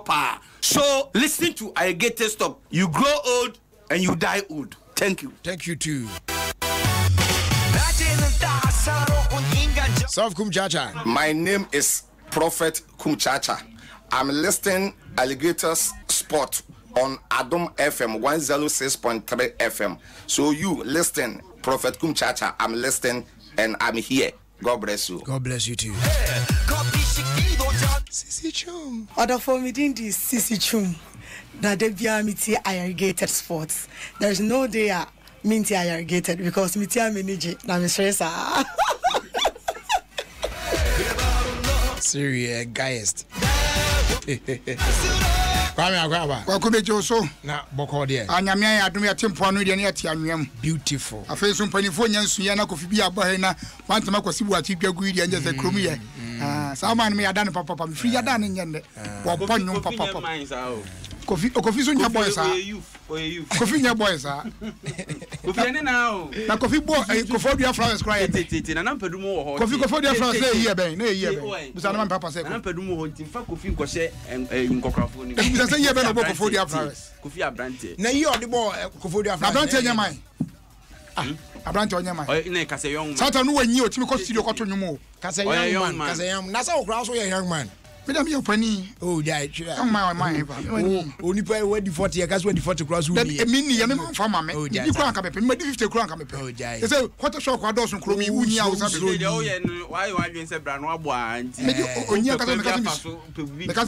pa. So listen to Ayarigated Stop. You grow old and you die old. Thank you. Thank you too. South Kumchacha. My name is Prophet Kumchacha. I'm listening Alligators Sport on Adom FM 106.3 FM. So you listen, Prophet Kumchacha. I'm listening and I'm here. God bless you. God bless you too. Sisi Chum. Other for me didn't this Sisi Chum. That they be amity Ayarigated Sports. There's no day minty Ayarigated because miti manage na me stress. Serious guyest. Kwame Oboadie. Welcome to so. Na boko there. Anyame adom ya tempo anu de na yati anwem. Beautiful. Afeso mpanifo nyansu ya na kofi bi abahe na wantama kwasi bu ati dwagu ide anje se kromu ye. Sa man me yada ne papa me free yada ne nyende. Wo ponyo papa. Kofi so nya boy sa. Kofi nya boy sa. Kofi ene na o. Na kofi bo kofi odia flowers cry. Tete na nampedum wo ho. Kofi odia flowers na here ben, na here ben. Bisa na man papa say. Na nampedum wo ho ntimfa kofi nkɔhye nkɔkrafo ni. Bisa say here ben obo kofi odia flowers. Kofi abrante. Na yi odi bo kofi odia flowers. Abrante nya man. Abrante onya man. Na kase young man. Sata no wanyi o timi ko studio ko to nwumo. Kase young man. Kase young. Na sa okra so young man. Madam you pani. Oh, yeah. My only pay wedi 40 years, wedi 40 cross we. Mini ya me farmer me. You crown ka me, me 50 crown ka me. Oh, yeah. They say what shock kwa dosun kromi uni a usa be. Dey o ye why you wan say bra no abo anti. Onya ka me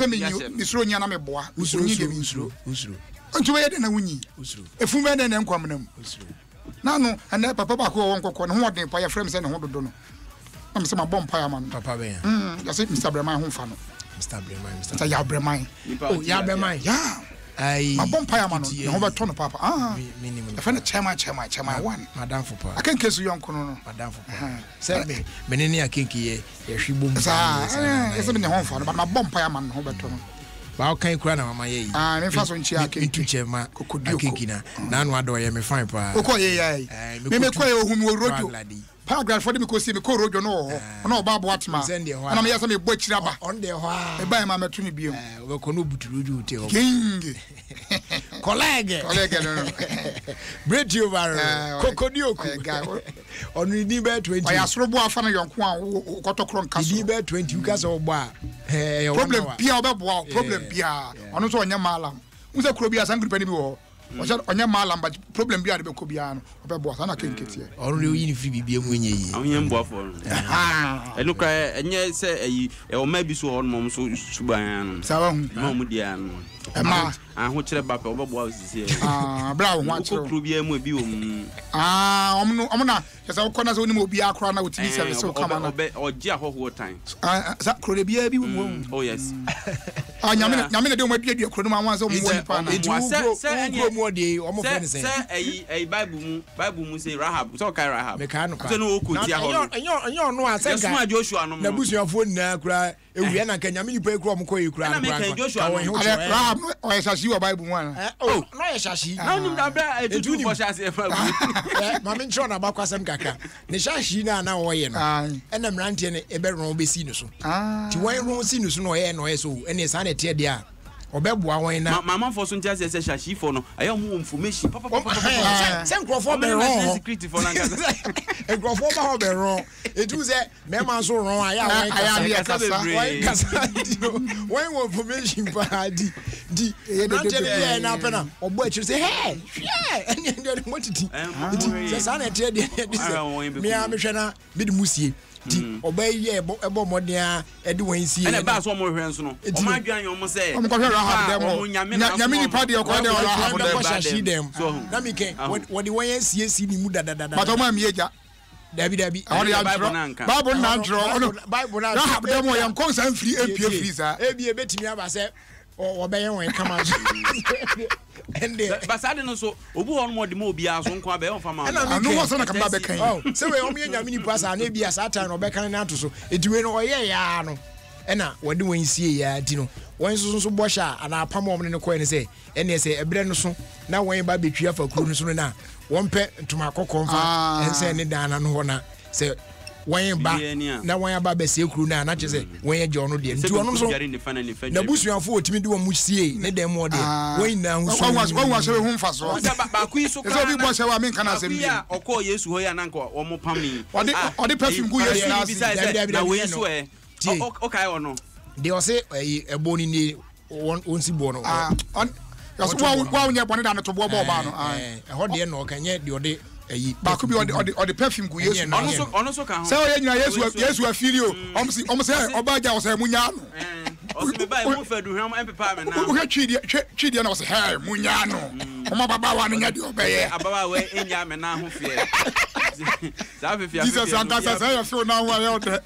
me suro nya na me boa. Usuro usuro. Onto we de na wunyi. Usuro. Efu me na nkwam nam. Usuro. Na no ene papa ba ko won kokko no ho den pa ya frame say ne ho dodo no. Na me say ma bomb pa ya man. Papa be. Ya say Mr. Breman ho fa no. Mr. Breman. Mr. Yabreman. Oh, Yabreman. Yeah. I my bomb pie man. No ho beto no papa. Minimum. The friend chairman one. Madam for pa. I can case you kono no. Madam for pa. Say me menene akenki ye hwibom. Esa me ne ho fa no, but my bomb pie man ho beto no. Ba o kan kura na mama ye. Me fa so nchi akenki chema akenki na anu ado ye me fine pa. Okọ ye. Me kwa ye ohun wo rojo. Paragraph for me ko see me ko rojo no ho. Na oba bo atma. Na me yasa me bo chiraba. On the ho. E ba ma metu ni biom. We ko no buturuju te ho. King. Colleague no. Bread you over. Kokodioku. On ni be 20. Oya soro bo afa na yonko a kotokro nka so. Ni be 20 you ka so bo a. Problem bia obebo problem bia. Ono so onya malam. Unse kuro bia san gripa ni bi wo. Onya malam but problem bia de be ko bia no obebo sana kenkete. Onu le yin free bibia mu enye yi. Awon yem boafo. Enu kra enye se ayi e o ma bi so on mom so suban no. Sawa hu. Ma mu dia no. Ema ho kire ba pe obebo osisi. Bra ho akire. Ko kro bia mu bi o mu. Omna yesa wo kona so ni mo bia akra na wotini service so kama na. Oji ahoho tan. Sa kro de bia bi wo. Oh yes. Nyame de o ma dua kro no ma wan so mo woni pa na. Ugro mu de o mo fe ni se ayi bible mu say Rahab so kai Rahab. Me ka no pa. So no okoti ahoho. Enyo no asenka. Yesuma Joshua no. Na busuafo nna kura ewia na ka nyame nipa ekura mo koyi kura. Na me kan Joshua no. Rahab o yeshashi wa bible mu ana. Oh, no yeshashi. Na nim da bra etutu for shasi e fa gu. Ma me ncho na ba kwasem kaka. Ne shashi na wo ye no. Ena mrante ne ebe ron obesi no so. Ti wan ron si no so no ye no ye so. Ene sa na tie de a obeboa wan na mama for so ntia se shashi for no ayo mu information papa se nkrofo be ron secret for na nkrofo ba ho be ron etu se me man so ron aya wan kasa wan wo information pa di nante na pena obo a chire se hey ene ndo motiti se sa na tie de me a me hwe na bi de musie di obey ebo modern edi wansi ene ba so mo hwe nso no o ma dwan yo mo se o mo ko hwe Rahab dem nyame ni pa de ko de Rahab dem so na mi ken what the wansi ni mu dadada but o ma mi eja dabi awon ya Bible na ntro ono Bible na Rahab dem o yan konsan free apie free sa ebi betimi aba se obeyen wen kama ende basade no so obu won mo de mo bia so nko abe on fama no wo so na kamba be kan se we o me nyame ni pasa na bia satan no be kan na to so ediwe no oye ya no ena wode wansie ya di no won so bo sha ana apam o me ne ko ne se ene se ebre no so na won ba betwi afa kuru no so na won pe ntuma kokko mfa ense ne dana no ho na se when ba na when aba be se kru na che say when je ono de nti ono so na busuafo otimi de wo musie ne dem mo de when na hu so wa se hu mfa so ba ku iso ka bi bo se wa men kana asem bi okọ Yesu ho ya na nko wo mo pami ode perfume gu Yesu na we so e okay ono de o se ebo ni onsi bo no yes wa nya bone da no to bo ba no ho de no kanye de ode ba ku bi ode perfume gu Yesu ono so ka ho se o ye nyina Yesu afili o om se obaja o se munya no o se me ba e mu fa du hwam empepa me na o twidi na o se hey munya no o ma baba wa no nya de obeye ababa we enya me na ho fie za fe fie Jesus anta sa say you na ho ya o de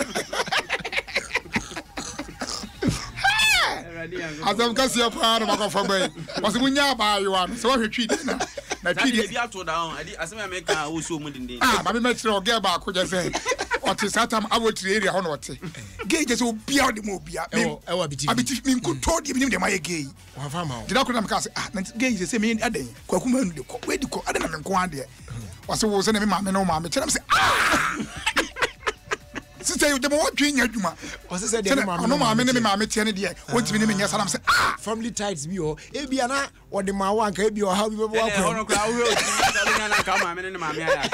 Azam kasi apa na makofa boy o se munya ba yo an se o twidi na twidi bi ato down adi asema me ka o so mu dindin ba me metro o ge ba ko je say o te satam abotri area ho no te ge je so bia o de mo bia abiti mi ko to de mi de ma ye ge wa fa ma o dida ko na me ka say na ge je say me aden kwaku ma nu de ko we di ko aden na me ko ade o se wo se na me ma me no ma me tell me say sister you dem what twin adwuma o se say de ma me ne me ma me tie ne de o ntimi ne me nya salam say family ties bi o e bia na o de ma wan ka e bia o ha bi bo akwa ono kra o he o na ka ma me ne ma me aya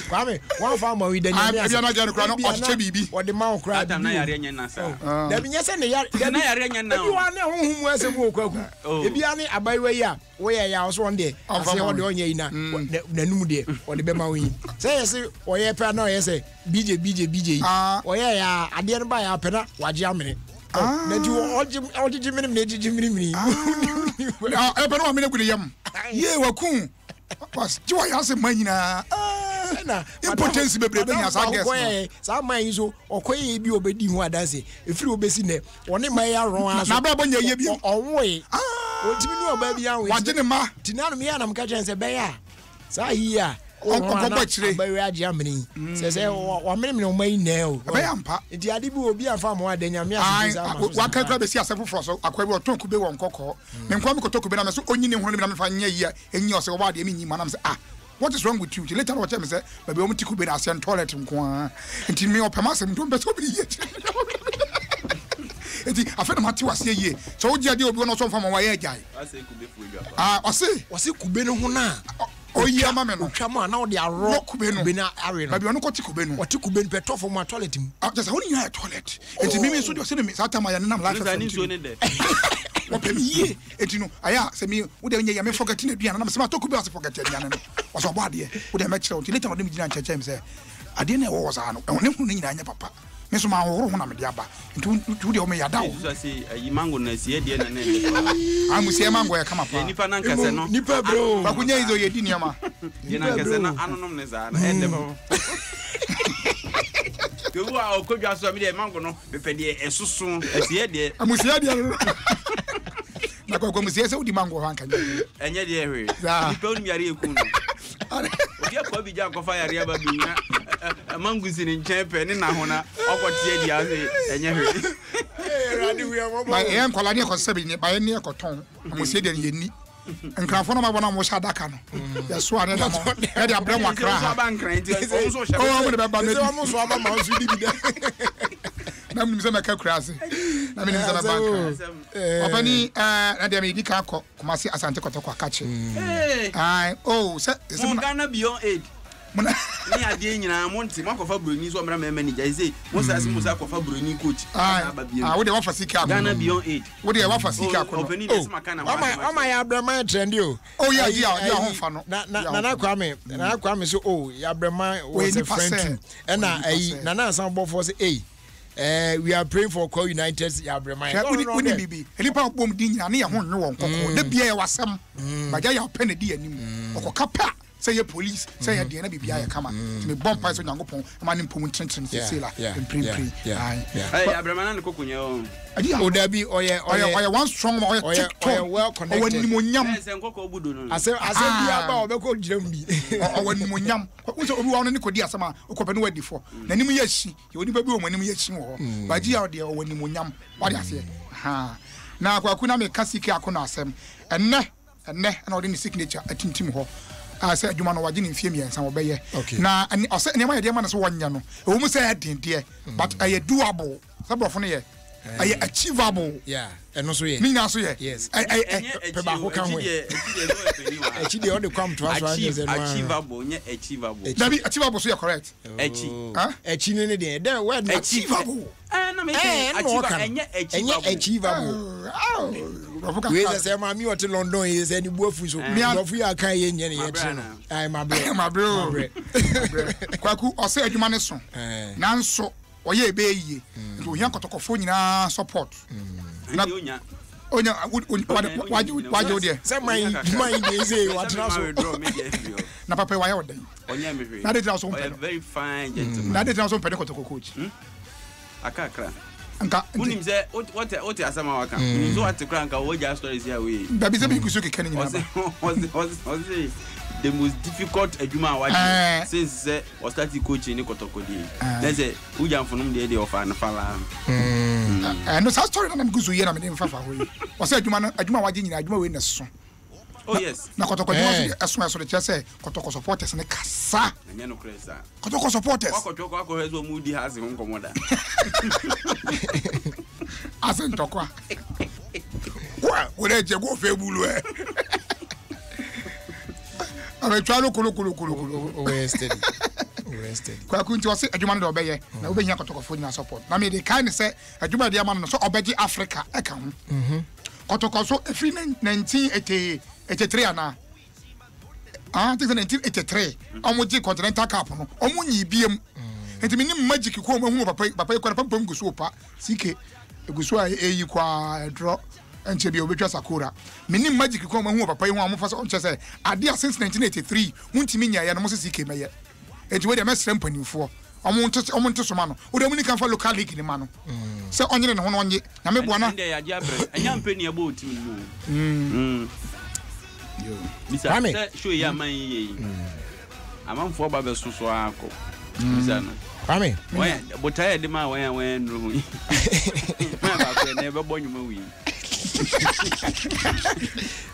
Kwame one farm we de nya bia na jare kra no o che bibi o de ma o kra Adam na yare nya na sa da bi nya se ne yare na yare nya na bi wa ne honhum asem o kwaku e bia ne abayiwa yi a wo ye ya so on de ase o de onye yi na num de o de be ma wi say yes o ye pe na o ye say BJ o ye ya ade ne ba ya pe na waje amene na ti o ji minim na ji minim e pe no amene gure yam ye waku was ji wa ya se manyina na impotence bebrebe nya sa guess sa man so okoye bi obedi hu adanse efiri obesi ne one man ya ron aso na ba bonya ye bi onwe otimi ni oba bi anwe waje ne ma tinanu me ya na mka chense be ya sa yi a onko chire ba we aje amini se wa mene o mai ne o be ya mpa nti ade bi obi afa mo adanya me asesa wa kan kra be si asefo fro so akwa bi o tonku be won kokko me nkwa me kotoku be na me so onyi ne ho ne me na me fa nya yi enyi o se wo ba de me nyi ma na me se what is wrong with you? Later on, I say, maybe I'm taking a sand toilet and go. And me or Pamas and don't be so yet. I feel my 2 was here. So, dear, you'll be on some from my guy. I say, could be for you. I say, was it Kubeno Huna? Oh, yeah, mamma, come on, now they are rock Kubeno, Bena area. Maybe I'm not Kubeno. What took Kuben Petro for my toilet? Just only a toilet. And to me, so you're saying, Satan, I am like I need to in there. Ye etino aya se me wo de nya me forget na duana na me se ma toku bi ase forget duana no o so boade wo de me kire o later wo de me gina nche me se ade na wo za no e ne hu na nyina nya papa me so ma horo ho na me de aba ntu de o me yada wo so say ayi mango na sie de na na amu sie mango ya kama pa nipa na nkase no nipa bro ba kunya izo ye di niama ye na nkase na anonom ne za na ende ba ke wo okodwa so me de mango no me pe de esusu asie de amu sie de na kwa musie se udi mango hanka enye de ehwe nipa unu yare eku no obi akwa bi ja kofa yare aba bi na mango si ni nchepe ni na hona okotie di ase enye hwe radi wi amabo ba en kola ni kosebi ni ba ni ekoton musie de ni ni nkrafo no mabona mo sha daka no ya so ane da mo ya de abrem wakra ha ba nkran ti o so sha o mo de ba me so mo so aba ma so di bi de na me se meka krase na me se na bank opani na de me di ka ko kuma si asante kotoko akache ai oh se mo Ghana beyond aid mona ni ade nyina mo nti mo akofa broni so mra manager say mo sa se mo sa akofa broni coach wo de wa fasika Ghana beyond aid wo de wa fasika ko o ya brema trendy o ya ho fa no na Kwame so ya brema was a friend na na san bofo say we are praying for Kwa United ya brema we bibi elipa bom di nyina ne ya ho nwe won kokko de bia ya wasam ba ja ya pen di anim okokapa say your police say your DNA bibia ya kama me bomb pipe so nyankopon ma ne mpom tenten se la prim hey abramana ne kokunye o dabi oye one strong oye TikTok well connected o wani monyam say nkoko obudo no ase bia ba obeko giram bi o wani monyam wo so obi wa no ne kodi asama okope no wadi fo na nim ya hyi ye oni ba bi o manim ya hyi wo ba ji ya de o wani monyam wadi ase na kwa kuna me kasiki akono asem enne na odi ni signature atimtim ho I said adwuma no wagye ne mfie miensa wo beye na ose ne ma ye de ma no so wonya no e wo mu say adinde but aye doable sabrofo no ye aye achievable eno so ye ni na so ye yes pe ba ko kan we echi de on the come to us achievable nye achievable dabi achievable so ye correct echi ne de then word achievable na me achievable we say ma mi ot London is any buafu so mi afu ya kan ye nye ne ye tre no ai my bro kwaku ose adwuma ne so nanso oye ebe yie to hia kotokofo nyina support na onya waje ode say my dey say what na so na papa wa ye odan onya me hwe na dey tell so very fine gentleman na dey tell so pede kotoko coach akakra nka unim say what asama waka unim so what kra nka wo ja stories here we baby say be kuso ke kan nyina was the most difficult adwuma award since say was starting coaching ni kotokodi then say uja mfunum de offer na fala no sa story na mguzu ye na me mfa fa ho was adwuma award nyina adwuma we na so oh yes na kotokodi so de chese kotoko supporters ne kasa na no kresa kotoko supporters wako hezo mudi hasi honkomoda asen tokwa kwa wole je go fe bulu Ame twalo kulu wasted kwa kunti wase adwuma no obeye na obenya kotokofo nyina support na me de kan say adwuma de amano so obeji Africa e ka ho kotoko so efi 1983 ana I think 1983 omoji continental cup no omunyi biem enti me nim magic ko mo hu papa e kwa papa ngusu pa sike egusu a eyi kwa draw enche bi obetwa sakura menim magic ko ma hu papa yi hu amofa so nche say ade since 1983 muntimi nya ya no mo sike meye enti we de mesrem panimfo omonto so ma no o de muni kan fa local league ni ma no se onyere ne ho no onye na me boa na ende ya abre anya mpeni abo otim mu yo bisa show ya man yi amanfo ba be soso akọ bisa no Kwame we botaye de ma we nru hu ma ba ko ne be bonyuma wi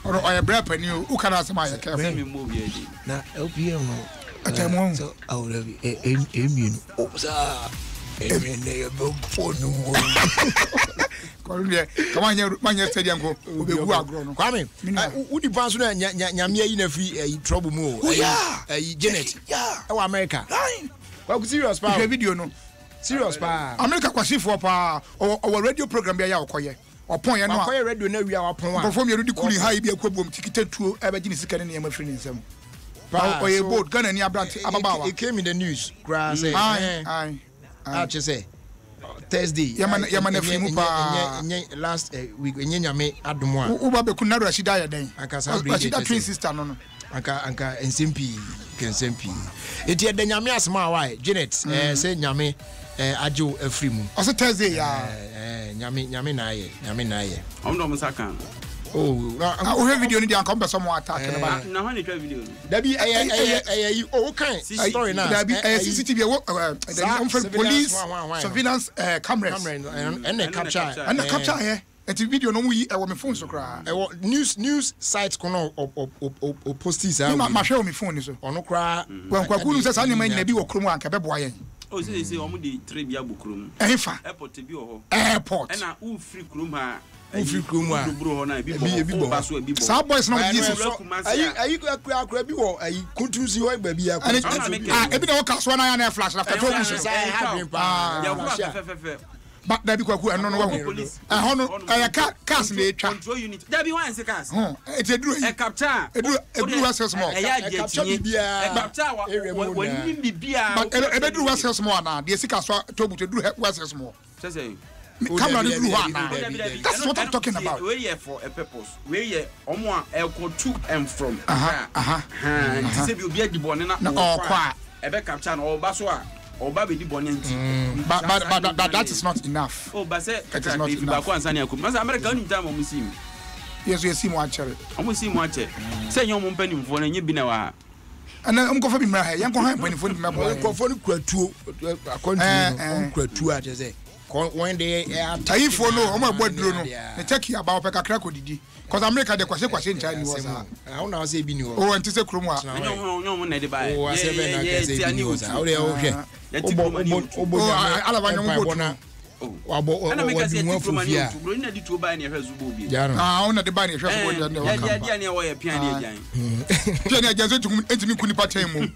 oro oya brapa ni o kana asema ya ka me mo bi edi na LPM no atamo so awrebi eminu o sa emene be fonu Kwame manya stadium ko obegu agro no Kwame udi panso na nyame yi na free trouble mu Janet e wa America wa ku serious pa video no serious pa America kwasifo pa o radio program bia ya okoye opon ye no akoye radio na wi a wapon wa perform ye di kuli high bia kwabom tikita tuo e ba gini sika ne ma free nsem pa o ye board Ghana ni abranti ababawa it came in the news gra say I just say Thursday yamana fimu pa last week nyame Adom a u ba be kunaro Rashida ya den Rashida twin sister no anka nsempi eti de nyame asma wa Janet say nyame ajo afrimu o say Thursday ya nyame na ye omdo musaka o he video ni dia come some attack na ho ni twa video dabi o kan story na dabi CCTV police surveillance cameras and capture here et video no mu yi e wo me phone so kra news sites kono o postis ma hwe wo me phone so ono kra kwa kunu se sa ni ma nyina bi wo kromu anka be boa yen o se omu di 3 bia bukrum efa airport bi ho airport na u free krum ha bro ho na bi bo baso bi bo sa boys no yi so ayi akra bi wo ayi kuntusi ho ba bi akra ebi na wo ka so na ya na flash na fetro mu so ya but that be kwaku eno no wa hono aya cars na etwa control unit that be one se cars it eduru e capture eduru wa sales more e ya jetinye e capture wa ni bibia but e beduru wa sales more na de sika so to buto eduru wa sales more say camera eduru wa na that's what I'm talking about we here for a purpose we here omo a go to and from say bi obi adibone na kwa e be capture na o ba so a oba be di bonenti but that is not enough but say it is not if ba ko ansani akum mas America oni time omu sim yes you see mo achere omu sim ache say nyom mpanimfo na nye bi na wa ana umkofa bi mra he yanko han mpanimfo ni mabo umkofa ni kwatuo akonti no kwatuo a je say when they ayi fo no o ma boduro no ne take about pe kakra ko didi cause America de kwase ncha ni was I want to say bi ni wo o enti se kromu a nyom na de ba o ase be na ka say bi ni wo sa o de o hwe o alaba nyom botu ana make say diplomania to bro na di to ba na hwe zubo bi ona de ba na hwe zubo de ya dia na wo ya pian de ajan pian ajan so entimi kuni patai mu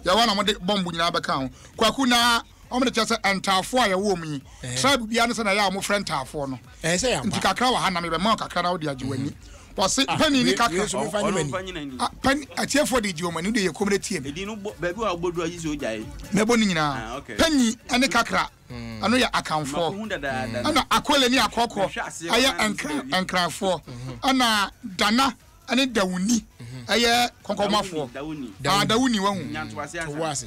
ya wana mo de bombu nyina ba kan kwaku na omo de chese entafo a ya wo mu tribe bia no se na ya mo friend tafo no say ya nti kakra wa ha na me be ma kakra na wo de ajiwani wase pani ni kakra pani atiefo de jiwani de ye community em edi no ba bi wa obodu ayi so jai me boni nyina pani ane kakra ano ya akanfo ana akwele ni akoko aye enkrafo ana dana ane dawuni aye konkomafo dawuni wahu towase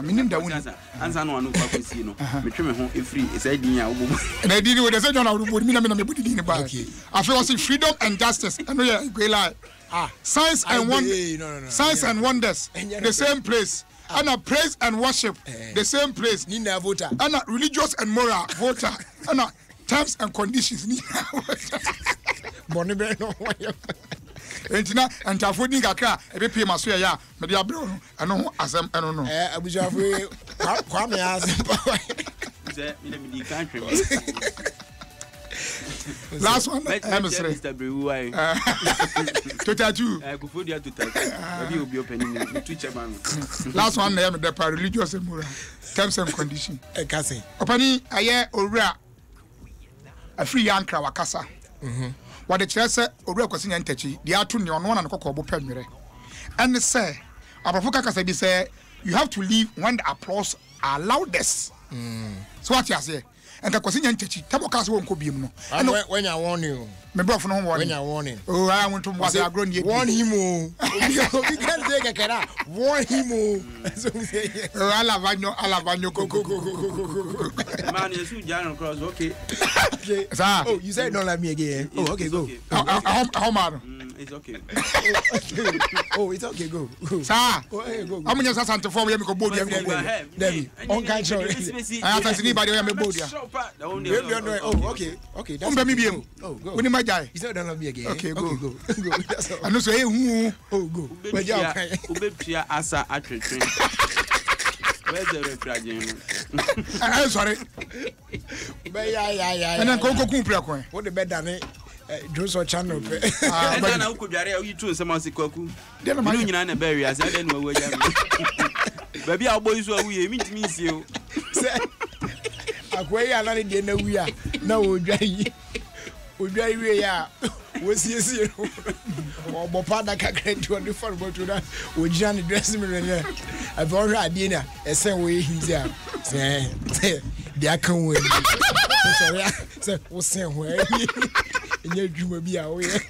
minim dawuni ansa no anu kwa kwesi no metwe me ho efri esa din ya obobu na din we dey say John Awurubo mi na me bodi din ba afi was freedom and justice ano ya gwela science and science and wonders the same place and praise and worship the same place nina voter and religious and moral voter and terms and conditions ni boni be no entina antafo din kakra ebe pie maso ya me de abro ano asem eno no abujafo Kwame Azempa ze me di country last one Mr. Brewy Totatu go for dia Totatu maybe obi opening me teacher man last one na me the religious and moral terms and conditions kase opani aye owura afri yankra wakasa what the church say owura kwasi nya ntachi dia atu ne ono na kokobo pemwere and say abafuka kasa bi say you have to leave when the applause are loudest so what you say and the kwasi nya ntachi tabo kasa won ko biem no and when you warn you me brofo no warn when you warning oh I want to was agro nie warn him o we can say kakara warn him o so we say alavanyo koko man you should join cross okay sir oh you said don't let me again oh okay go how man it's okay oh it's okay go sir go amunya sasante form ya me ko bodia David on can show I have anybody ya me bodia oh okay that's me biem oh go we ni majai you said don't let me again okay go that's all anu so hu oh go ubepia asa atwetwe where's the refrigerator I'm sorry be ya and then go kumpra kon what the better than Joso channel pe and na ukudware you too some asikwaku you nyina na be ria say den wo ya baby a boy so awuye mi ntimi nsie o akwai ya na de na wuya na odwai we ya wosiesie o bopada kakra ti on the phone but na ojira ne dressing me ne I for ade na esen we hinzia say dia kan we say wo sen ho enye dwuma bi a wo ye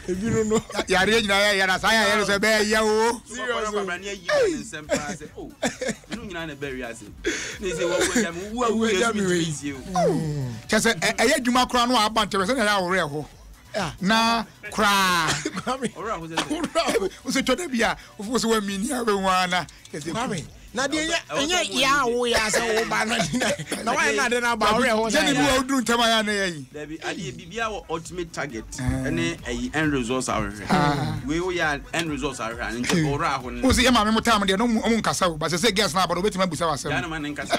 ebi no yare nyina ya na sa ya so be ya o serious o brania yi ne nsem pa say oh you nyina na be ria say ne say wo ya mi easy o chese eye dwuma kra no abante se na ya wo re ho na kra ora ho se toda bia wo se wa mini abe wana kese na de enye ya wo ya se wo ba na wa na de na ba ore ho na ni wo duru ntama ya na yi David ade bibia wo ultimate target ene end results are we wo ya end results are nti ora ho wo se ya ma me mutam de no mu nkasa ba se gas na ba no betima busa wasem ya no man nkasa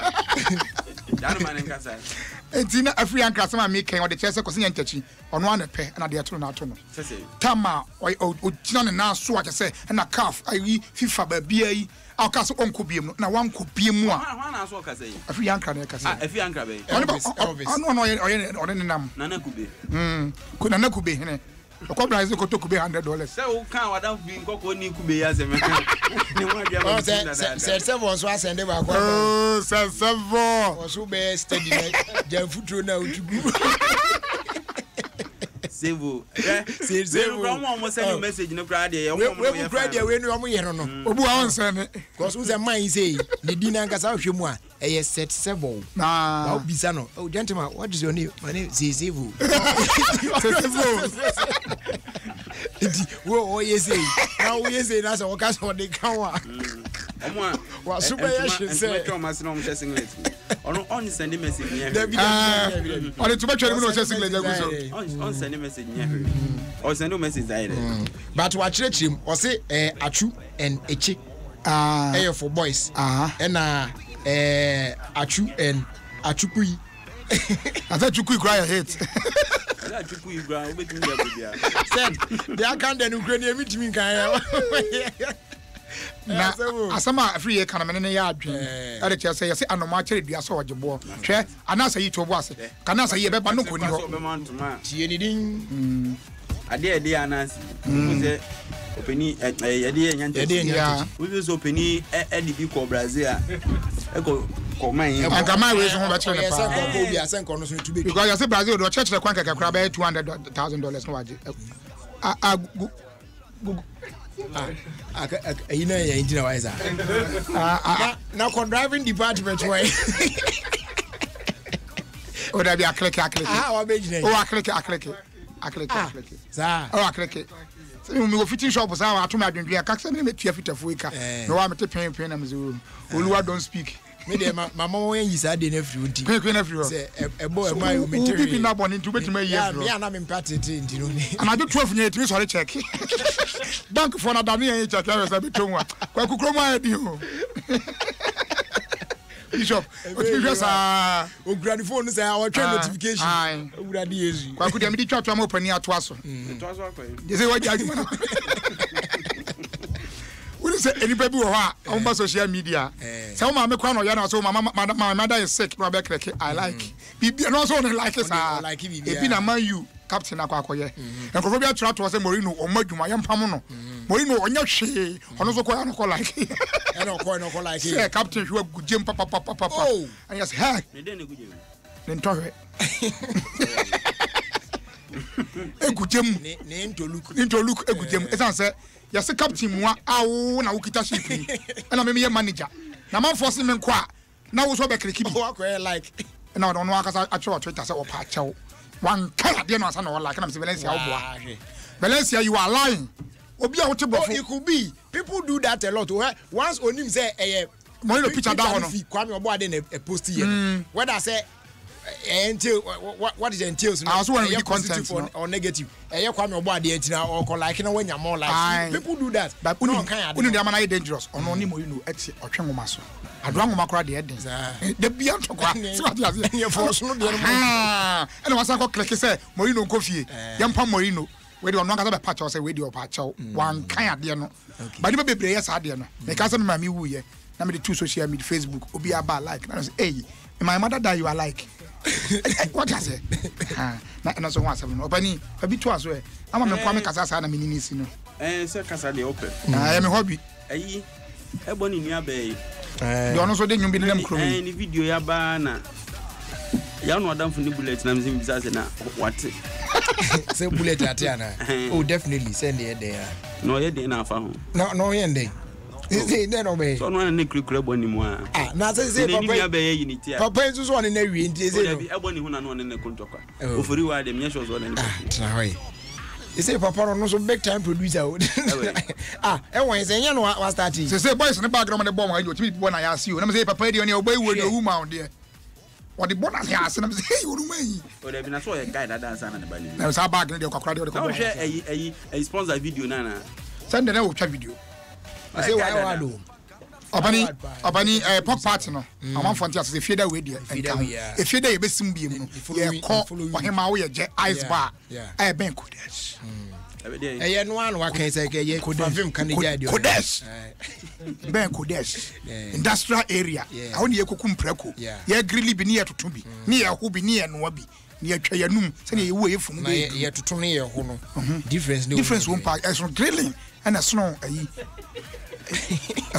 entina African class ma me kan o de chese ko se nya ntachi ono ana pe na de atoro na ato no tama o tina ne na so a chese na calf ayi FIFA ba bia yi akaso onko biem na wanko biem a na so kasa yi African class na kasa African class be ono ne nam nana kube ko nana kube hene ko price ko to kube $100 say o kan wadan fi nkoko ni kube ya se me ni wa dia ma se seven so asende ba ko oh seven o so be steady na futuro na utugu Sevo mo send you message no cry there we cry there we no mo ye no obu a on send cause we say man say the dinner nkasa hwemu a e set seven na o bisa no oh gentleman what is your name my name is Sevo we o ye say now we say na so o ka so de kan wa Wa super yes say. On send message here. On to make sure no singlet jaguso. On send message here. Or send no message there. But wa chirechim o say achu and echi. For boys. And achu and achukui. I thought you could cry a hit. Said they can't then Ukrainian meeting. Na asama free economy na ya adwen e de say say anoma kire dua so wogebo hwe anasa yi to bo ase kana say ye beba no koni ho tie ni din ade anasi say openi yede nyanta we so openi e di ko Brazil e ko man agama we so ho ba kire pa ko bi asenko no so to be because you say Brazil do church the kwan kakra ba $200,000 no waje you know you're into wiser. Now driving department way. Oh, that be a click. Ah, I click. Sir. Oh, I click. So we go fitting shop so I to me adwen dua kakse me metua fit afuika. No wa mete pen am zo. Oluwa don't speak. Me dey mama wen yi sa dey na free odi. Kwen na free. Say ebo e mai o metere. Bibi na boni nti betima year. Me na me mpatete nti no ni. Ana do 12 nya etimi so check. Bank for na dami yen check ya say betonwa. Kwa kukromo adi o. Bishop, what you just o grad phone say our train notification. O grad yezu. Kwa kudi amidi twatwa mo pani atwaso. Atwaso akwa. They say what you we say anybody who on social media. Say mama me kwa no ya na so mama mother is sick no be kreke I like. Bibi no so no like it like bibi. E bi na man you captain akwa akoye. Enkofo bi atwa to say Morino o madwuma ye mpam no. Morino onya hwe ono so kwa no ko like. E no ko like. Say captain hwe gudjem papa. Oh. And yes ha. Me dey na gudjem. Nen tohwe. Egudjem ne intoluk egudjem esan say ya se captain mu awo na wukita ship ni na me ye manager na man force me kwa na wo so be kreki bi wo kwa like na no akasa acho Twitter say wo pa chew wan kala de no asa na wo like na me Valencia wo boa Valencia you are lying obi a wo te bofo it could be people do that a lot once onim say mo no picture da ho no Kwame Oboadie na post here whether say entail what is entails now so when we content or negative Kwame Oboadie entina or like na wanya more like people do that but no kan unu dey man dangerous ono ni mo you know eti otwe ngoma so ado ngoma kora de eden de bia to kwa so what you say for so no de no and wasa ko click say Morino nkofie yempa Morino we dey ono aka be patch say we dey opatch wan kan ade no but dey bebre yes ade no me ka say me mami wu ye na me dey two social media Facebook obi aba like na say hey my mother die you are like what has it na so what's happening opani abi to aso e ama me kwa me kasa sa na me nini si no say kasa de open me hobby ayi e boni ni abai de ono so de nyum bi nem kromi ni video ya ba na ya no adam fu ni bullet na me bisa se na what say bullet atiana oh definitely send it there no ye de na afa ho no ye ndey say no be so no na krikura boni mu a na say papa enzu so on na wi nti say no e boni hu na no na kontokwa ofori wa de me sure so na ni try hoy you say papa no so big time producer e won say nya no wa start say boys ne background ne bomb ayo timi bo na ya see o na say papa de on e oboy wo de woman there what the bonus ya ase na say you know me o de bi na so ye guide that dance na bani na say bag ne de kwakra de ko o hwe sponsor video na send na wo twa video I say why do Opani pop party no amon fonti ase fie da we dia e fie da ye besim biem no ye ko ohema wo ye je ice bar ben kodesh ye no an wa kan say ke ye confirm kan dia dio kodesh ben kodesh industrial area awo ne ye kokum preko ye grili bi ne ye toton bi ne ye ho bi ne ye no bi ne ye twa yanum se ne ye wo ye funu na ye toton ne ye ho no difference one part so grilling and a snow ayi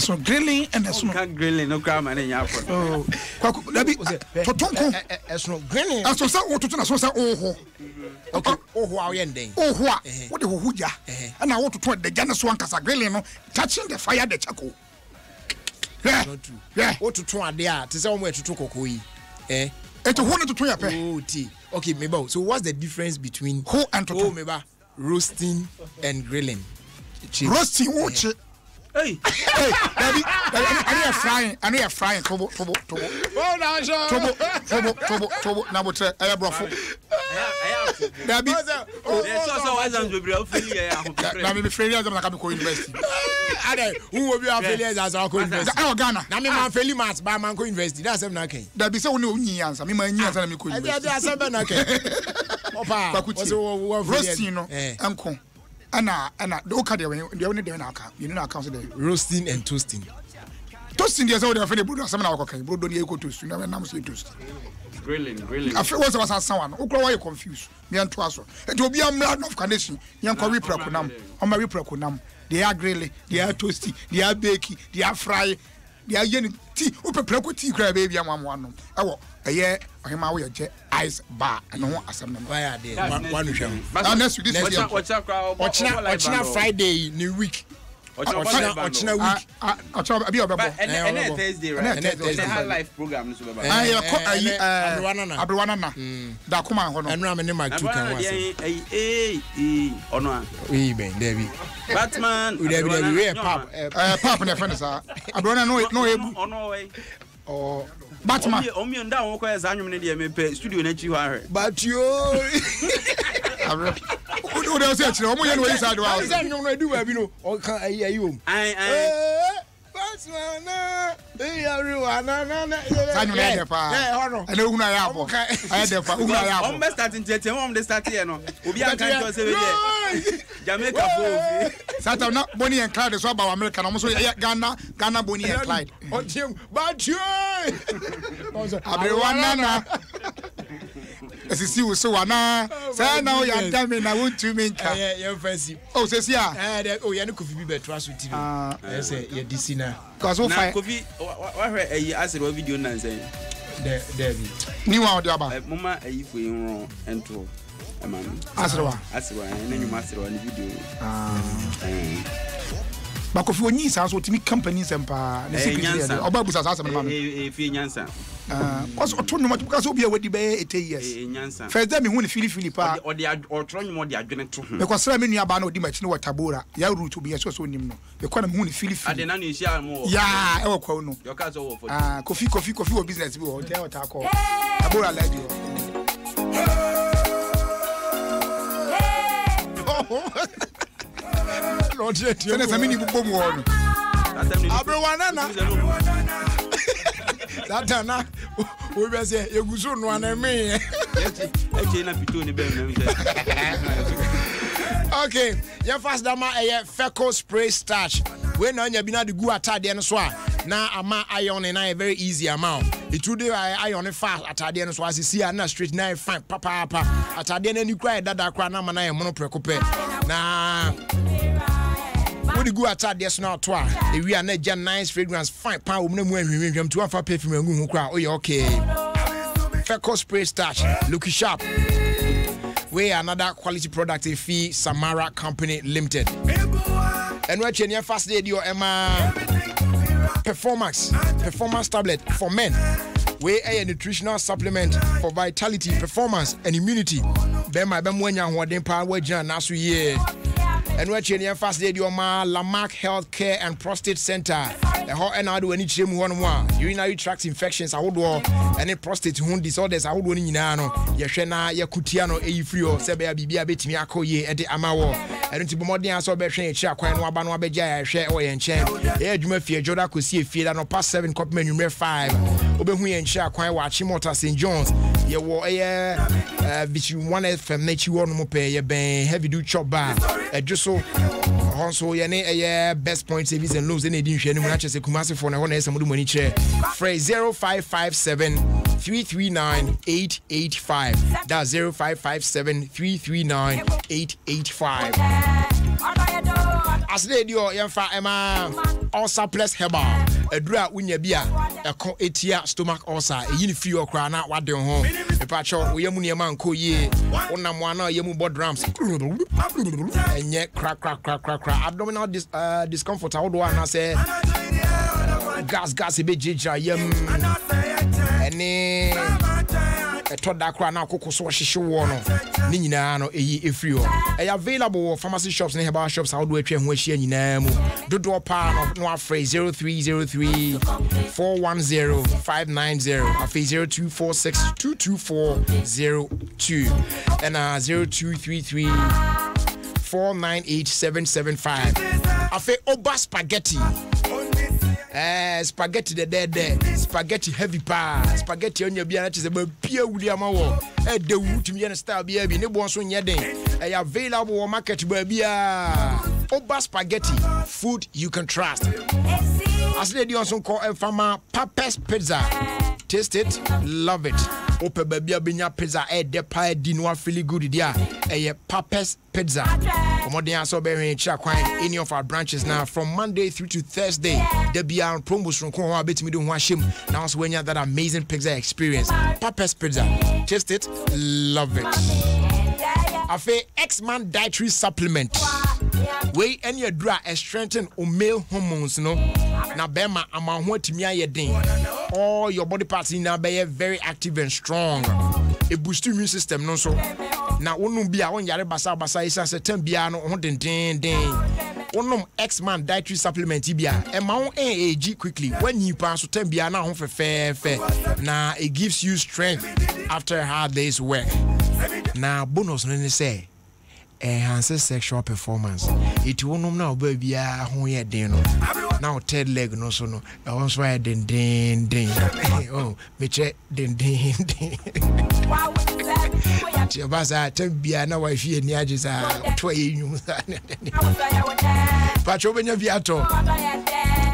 so grilling and a snow can grilling no come and nya for oh dabi totonko so grilling aso sa wo toton aso sa oho okay oho awo ye ndeng oho a wo de oho ja na wo toton de ja ne so ankasa grilling no touching the fire the charcoal yeah wo toton ade a te se wo mo toton kokoyi eto ho ne toton ya pe oh ti okay meba so what's the difference between ho and toton meba roasting and grilling roasting wo che Hey, Daddy, I know frying. Tobo. Oh, now, Tobo. Now, what's a brofo? Daddy, now maybe failure as I come university. Who will be our failures as our co-university? Oh, Ghana. Now, me man failure maths by man co-university. That's seven okay. That be so no answer. Me my answer me co-university. That's seven okay. Opa, what's Rostino, uncle. Anna, the okay when you only do an account. You know account there. Roasting and toasting. Toasting is all the affair. Brother, some of our okay. Brother, don't you go toast? You never know say toast. Grilling. I feel was someone. Why you confused? Me and Twaso. It will be a man of condition. Young Corey Procunam, or Mary Procunam. They are grilling, they are toasty, they are baking, they are fry, they are yen tea. Open Proco tea, crab baby, and one. Oh, a year, or him away ice bar, and no assembly. Why are they? One show. Unless you this watch Friday, new week. Watch now week. And Thursday, right? They have live program. Abruanana. Da come on, and I'm in my 2 can David. Batman, we pop pop in the friends. Abruana no way. Oh, Batman. Omi and down, okay, as I'm in the studio. But you. Who does it? No more ways I do. I don't do you. Or can I hear you? Everyone, I know who I am. I had the phone. I'm best starting to home the start here. No, we'll be Jamaica. Satan, not Bonnie and Clyde is about American. Almost Ghana, Bonnie and Clyde. But you, Nana. As you see, we saw now. Say now you're damn I want to make your fancy. Oh, says yeah. Oh, you could be better trust with you. I say, you're this now. Because what I said, what video now saying? David. New out the about. Mama, if we wrong and to a man. Asra, and then you master on the video. But if you need some to me companies and about Nyansa. Because autonomous because will be a wedding bay 8 years. First time you want to feel or trying more the agreement to him. Because I mean, you are no dimach no tabora. Ya root to be a so name. The kind of moon feel. I didn't know share more. Yeah, I will call no. Your cars over. Coffee or business will tell what I call. Tabora like you. Not yet. You know, a mini boom one. That time, we will say, you go soon one and me. Okay, your first dama a fecal spray starch. When on your bina the go at the end swat. Now, a iron and I very easy amount. It today I on a fast at the end so as you see, I'm not straight now. Fine, papa. At the end, you cry that I cry now, and I am monoprecope. Nah. We go outside this now twa. If we are not just nice fragrance, fine pound when we come to our perfume and go cry. Oh, okay. Fecal spray starch, looky sharp. We another quality product in Fee Samara Company Limited. And we're changing fast day your Emma performance tablet for men. We a nutritional supplement for vitality, performance, and immunity. Ben my bemwenya who den power wager nasu ye. And we're changing fast day your Lamarck Healthcare and Prostate Center. The hot and I do any chim 1 urinary tract infections. I would war any prostate wound disorders. I would win in ano. Yashena Yakutiano a free or Sebea Bibia Betimi Akoye at the Amawo. And to be more than so better in Chak when Wabano Beja share or and chain. Edge Murphy Joda could see a field and past 7 copy menu 5. Obehui and Chak when watching Mota St. John's. You were a which you wanted from nature one more pay a bang heavy do chop bar. Just so also your best point savings and lose any edition when I just a Kumasi for one as some money chair. Phrase 0557 339 885. That's 0557 339 885. As they do your Emma ulcer plus herbal. A dra winya bia a co etia stomach ulcer a unifree or crown out what doing home. A patch of Yamunia man co ye on Namwana Yamu bod drums and yet crack abdominal discomfort. I would want to say gas a bit ginger yum any toda kra na akoko so hyehye wo no ni nyina no eyi efri ho available pharmacy shops and herbal shops how do we ho ahia nyina mu dodo pa no afre 0303 410 590 afi 0246 22402 and 0233 498 775 afi oba spaghetti spaghetti the dead spaghetti heavy pa spaghetti onya bia na chese ba pia wuli amawo de wutumi na style bia bi ne bo so nye den available market ba bia oba spaghetti food you can trust as they do so call farmer Papa's Pizza. Taste it, love it. Ope baby abenya pizza de pa di no feel good dia Papa's Pizza. Omodin so be in Chakwan any of our branches now from Monday through to Thursday. There be our promos from ko ho abetimi do ho ahim. Now so when you that amazing pizza experience. Papa's Pizza. Taste it, love it. Afe X-Man dietary supplement. We any dra strengthen o male hormones no. Na bema ama ho atimi ayeden. All your body parts in now be very active and strong. A boost immune system no so. Na wonu bia won yare basa isa certain bia no ho den. Wonum X-Man dietary supplement bia e ma won age quickly when you pass to bia na ho fe. Na it gives you strength after a hard day's work. Na bonus no say enhance sexual performance. It wonum na obia ho ye den no. Now third leg no so no. I want why den. Oh, me check den. Basa tembia na wa fie ni agisa to enyu. Pacho benya viato.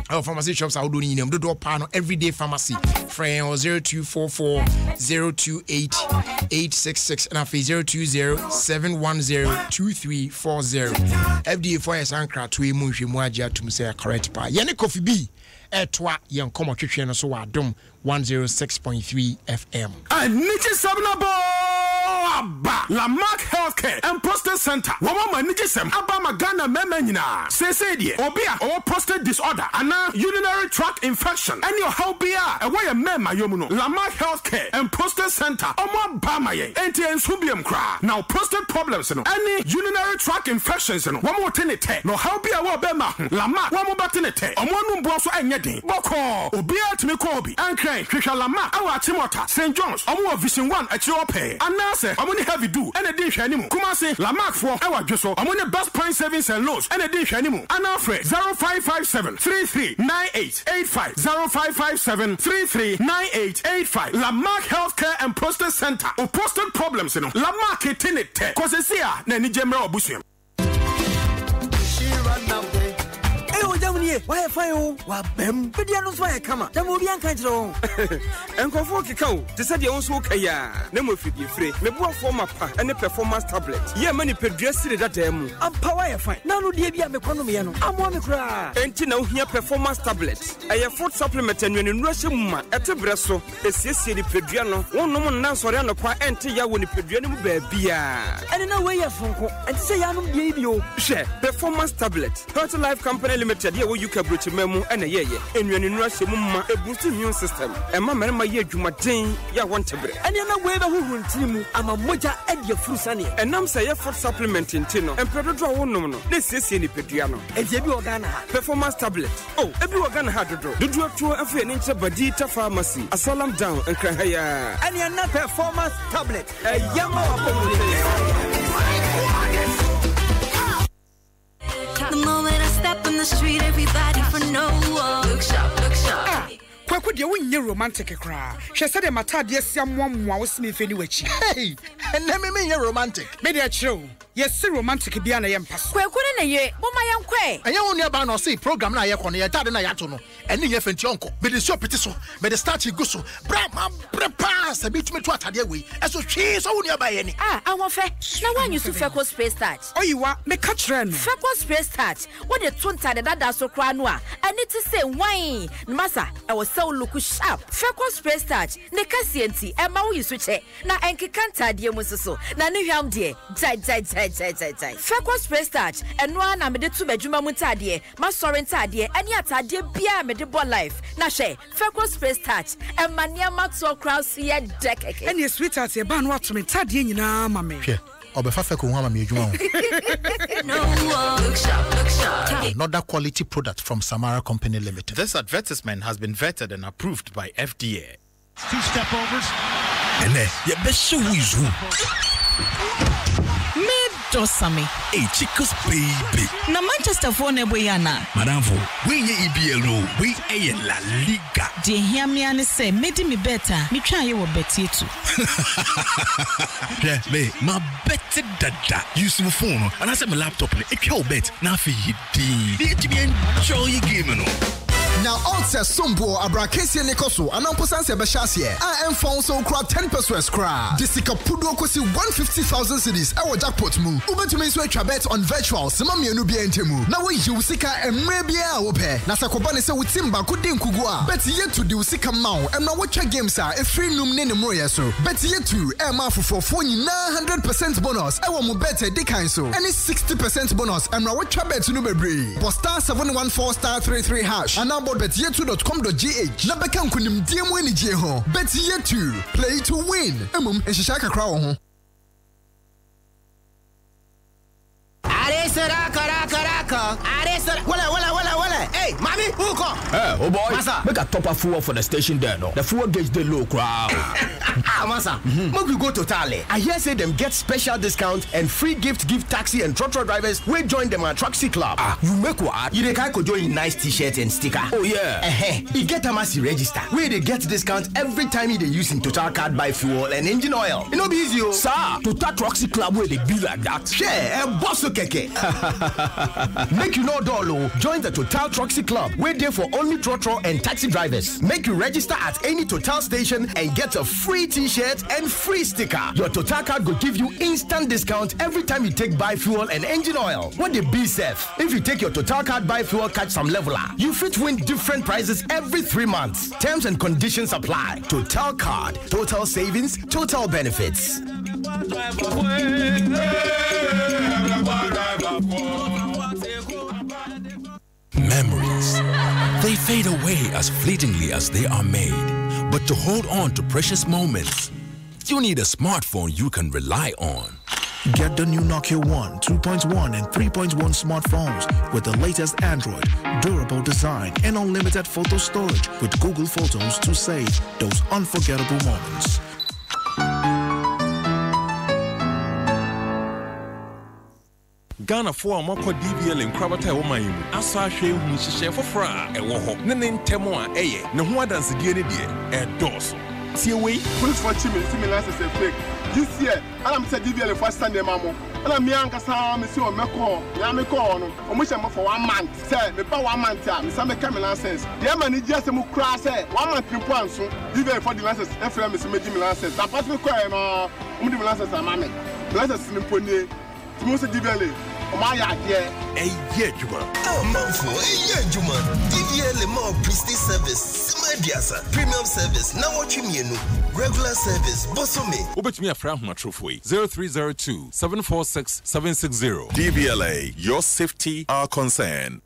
Our pharmacy shops are doing them. Do panel everyday pharmacy. Friend 0244 028 866 and 020 710 2340. FDA for us ankra to emu hwemu to say correct pa. Yene coffee B etwa yen komo twetwe no so wa Adom 106.3 FM. Anichi sabnabo aba Lamarck Healthcare and Prostate Center. Wama maniji sem aba magana mema nyina. Sese die obia or prostate disorder ana urinary tract infection. And your how bia e way mema yomuno. Lamarck Healthcare and Prostate Center. Omo ba maye. Enti ensubium kra. Now prostate problems no. Any urinary tract infections no. Wama tenete. No how bia wa bema. Lamarck wama batenete. Omo numbo so enye den. Boko obia timi ko obi. Ankran hwehwa Lamarck awa Timota St. John's. Omo Vision 1 achiope. Anase Amoni heavy do and a dish animal. Kumasi Lamarck for our Joso. Amoni best point savings and loans and a dish animal. Anafre 0557 339885 0557 339885 Lamarck Healthcare and Prostate Center. O prostate problems you know. Lamarck etinete. Cause it's here. Neni Jemra Obusium. Why fire? Wa bem. Pedia no so kama. Jamu bi anka jiro. Enkofo kika o. Te se de won so kaya. Na mo fidie free. Me bo forma pa ene performance tablet. Ye mani pedua sire data mu. Ampa wa ye fine. Na no die bia me kono me no. Amo me kra. Enti na ohia performance tablet. Eye food supplement anwene nura hye mu ma. Ete bre so. Esiesie di pedua no. Wonnom na sore anokwa ente ya woni pedua ne mu ba bia. Ene na we ye fonko. Enti se ya no die bi o. Hye performance tablet. Health Life Company Limited ye wo UK British memu ene yeye. Enwene nura hye mu ma. E boost immune system. Ema merema ye adwumaden ya wontebre. Ene na we ba huhu ntiri mu ama moja edia frusane. Enam se ye food supplement nti no. Empedodo wonnom no. Na siesie ni pedua no. Eje bi organa ha. Performance tablet. Oh, ebi organa ha dodo. Dodo to afi ene nche Badita Pharmacy. Asalam down enkrahaya. Ene na performance tablet. Yama The moment I step on the street, everybody for no one. Look sharp, look sharp. Kwaku de wonye romantic kra. Hwe se de matade asiamwamwa wo simi fe ni wachi. Hey, and me me romantic. Me de achiro. Yes, romantic bia na yempas. Kwaku ne ye, bo ma yankwe. Anya wonu aba no say program na ye kono ye tade na yato no. Ene ye fenti onko. Me de so pete so. Me de start go so. Bra ma prepare se bitumi to atade we. Eso hwe so wonu aba ye ni. Ah, awon fe. Na wan you Feco spray start. Oyiwa, me ka kire no. Feco spray start. What the tunta de dada so kra no a. Ani ti say wine. Masa, I was so look sharp. Feco spray start. Ne kasi enti e ma wo yisu che. Na enkekanta de mu so. Na ne hwam de. Jai. Fekwa spray starch enwa na mede to badwuma mu tade ma sori tade ani atade bia mede bo life na hwe Fekwa spray starch emania mato cross ye dekeke any sweetheart e ba no ato me tade nyina ma me hwe obefa Fekwa hu ama me adwuma Look sharp. Another quality product from Samara Company Limited. This advertisement has been vetted and approved by FDA. 2 step overs. And then you best show is who. Dosami. Hey, chicos baby. Na Manchester for Neboyana. Madam, we ye EBLO, we a La Liga. Dear hear me and say, made me better. Me try you will bet you too. Yeah, me, my better dada. Use my phone and I said my laptop. It can't bet. Now for you, did you enjoy gaming? Now, also Sumbo Abrakesi Nikoso, and Amposanse Bashasia. I am found so crowd 10% crowd. This is a Pudo Kosi 150,000 cities. Our jackpot move. Uber to me switch a bet on virtual. Samami Nubia and Temu. Now we use Sika and maybe our pair. Nasakobane say with Timba couldn't Kugua. Bet yet to do Sika Mao. And now what your games are a free num name moya so. Bet yet to Emma for 100% bonus. I want better decline so. And it's 60% bonus. And now what your bet to Nubebri. Posta 714*33 hash. And now betyetu.com.gh. Na beka nkunim diem we ni je ho. Betyetu, play to win. Emum ehihaka kra wo ho. Are sera kara. Are sera. Wala. Hey, mommy, who come? Hey, oh boy. Masa, make a topper fuel for the station there, no. The fuel gauge the low crowd. Masa, make we go to Tale. I hear say them get special discount and free gift give taxi and trotro drivers. We join them at Taxi Club. You make what? You dey go join nice t-shirt and sticker. Oh yeah. You get a massive register. Where they get discount every time you dey use in Total card buy fuel and engine oil. You know be easy, oh. Sir, Total Taxi Club where they be like that. Share boss keke. Make you know dolo. Join the Total Taxi Club. We're there for only trotro and taxi drivers. Make you register at any Total station and get a free t-shirt and free sticker. Your Total card will give you instant discount every time you take buy fuel and engine oil. What the be safe? If you take your Total card buy fuel catch some leveler, you fit win different prizes every 3 months. Terms and conditions apply. Total card, total savings, total benefits. Memories. They fade away as fleetingly as they are made. But to hold on to precious moments, you need a smartphone you can rely on. Get the new Nokia 1, 2.1 and 3.1 smartphones with the latest Android, durable design, and unlimited photo storage with Google Photos to save those unforgettable moments. Ghana for a moko DVL in Kravata Woman, Asa Shea, which is Chef of Fra, and Woho, Nen Temoa, no one dance the idea, and doors. See away, police for Chimney, similar as a fake. This year, I'm said DVL first Sunday, Mamma, and I'm young as I'm Monsieur Meko, Yameko, or Musham for 1 month. Say, the power 1 month, some camera says, the man is just a more crass, 1 month in Kwanso, DVL for the lances, FM is making lances. The person crying, the lances are mammy. Lances in Pony, most of DVL. My idea, a year, Juma. Oh, Manfo, a year, Juma. DVL more prestige service, Simadiasa, premium service. Now what you mean? Regular service, Bosome. Obet me a frank matrofui 0302 746 760. DVLA, your safety, our concern.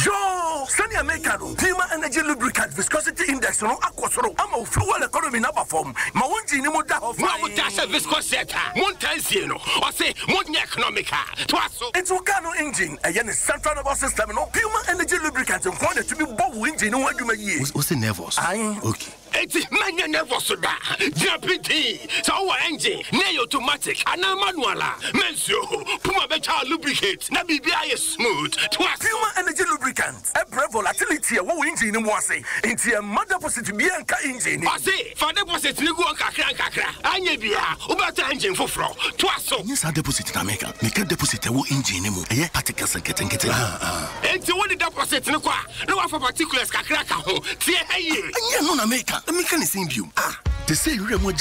Yo, Sunny Americano, Pima Energy Lubricant Viscosity Index no aquasoro. I'm a fuel economy number form. My one Jinimoda of Mawutasha Viscosity, Montanzino, or say Monia Economica, Twasso. It's Volcano engine, a yen central nervous system, no Puma Energy Lubricant and wanted to be bow engine in 1 year. What's the nervous? Okay. It's many nervous da. JPT, so our engine, nay automatic, and a manuala. Mensio, Puma Beta lubricate, Nabibi is smooth. Twas Puma Energy Lubricant, a brave volatility, a woe engine in Wase, into a mother positive Bianca engine. I say, for deposit, you go Kakra, and you be a engine for fro. Twasso. Yes, I deposit in America. Make a deposit a woe engine, a particles and getting it. And to what the deposit no one for particulars Kakra, see, hey, and you're not America. The mechanism view. They say you remember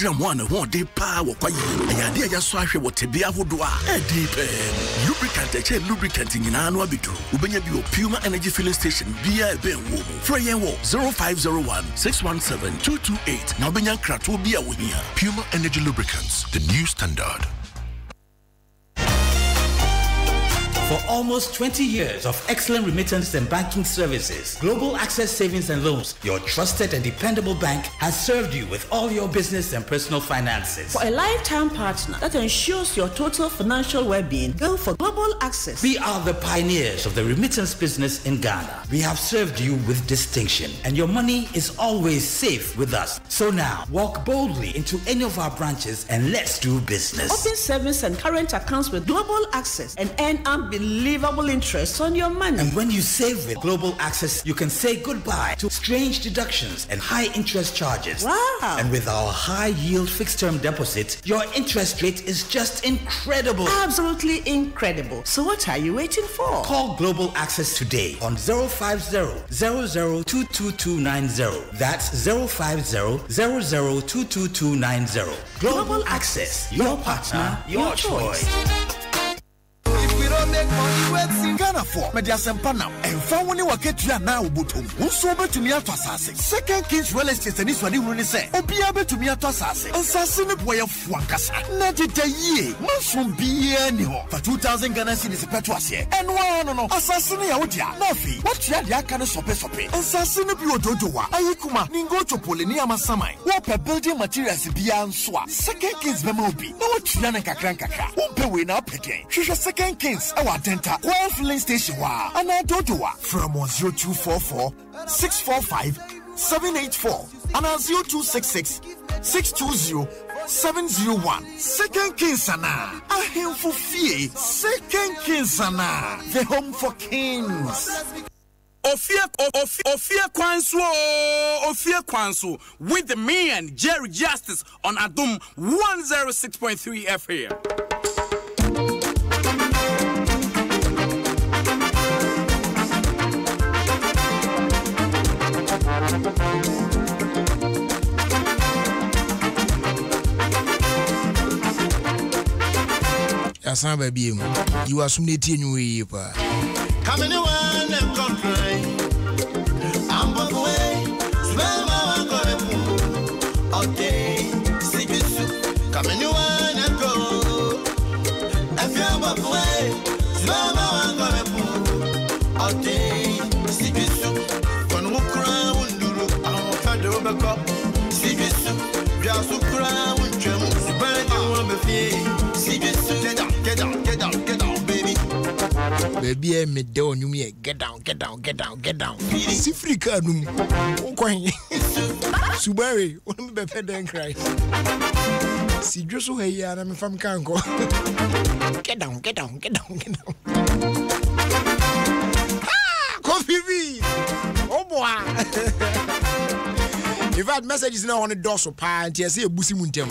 one day power. And idea just swash what to be a woodwa. A deep lubricant, a chain lubricating in an wabitu. Ubenya bio Puma Energy Filling Station via Ben Womo. Freya 0501 617 228. Now Benyan Krato be a winner. Puma Energy Lubricants, the new standard. For almost 20 years of excellent remittance and banking services, Global Access Savings and Loans, your trusted and dependable bank, has served you with all your business and personal finances. For a lifetime partner that ensures your total financial well-being, go for Global Access. We are the pioneers of the remittance business in Ghana. We have served you with distinction, and your money is always safe with us. So now, walk boldly into any of our branches and let's do business. Open savings and current accounts with Global Access and earn unbelievable interest on your money. And when you save with Global Access, you can say goodbye to strange deductions and high interest charges. Wow! And with our high yield fixed term deposit, your interest rate is just incredible. Absolutely incredible. So what are you waiting for? Call Global Access today on 050-00-22290. That's 050-00-22290. Global Access, your partner, your choice. Make money with Ghana for Mediasempa now and found when you were get you now bottom. Also bet to me at Assassin. Second Kings Real Estate and this one you say. Obia to me at Assassin. And Sassy boy of Wankasa. Not a ye. Mushroom be any for 2,000 Ghana cedis per twasie. And no Assassin Yaodia. Nofi. What ya can sope. And Sassy Bio Dodoa. Ayikuma. Ningo Chopolinia Masamai. What a building materials be answa. Second Kings Memobi. No Trianaka Krankaka. Won't win up again. She's a Second Kings. Our Denta, Well Filling Station, and I Dodoa from 0244 645 784 and 0266 620 701. Second Kinsana, a him for fee. Second Kinsana, the home for kings. Ofie Kwanso with me and Jerry Justice on Adom 106.3 FM. Yasan baby you are some neti anyway pa come anyone and come cry I'm on the way smell my go all day see you come anyone and go if you're on the way smell my go all day see you when we cry unduru I want to do back up see you just cry when you burn you be feel see you Get down, baby. Baby, me down, you me get down. See free canum. Okay. Subari, what me be fed and cry. See just so hey, I'm from Kango. Get down. Ah, coffee bean. Oh boy. If I had messages now on the door so pa, and say a bussy muntem.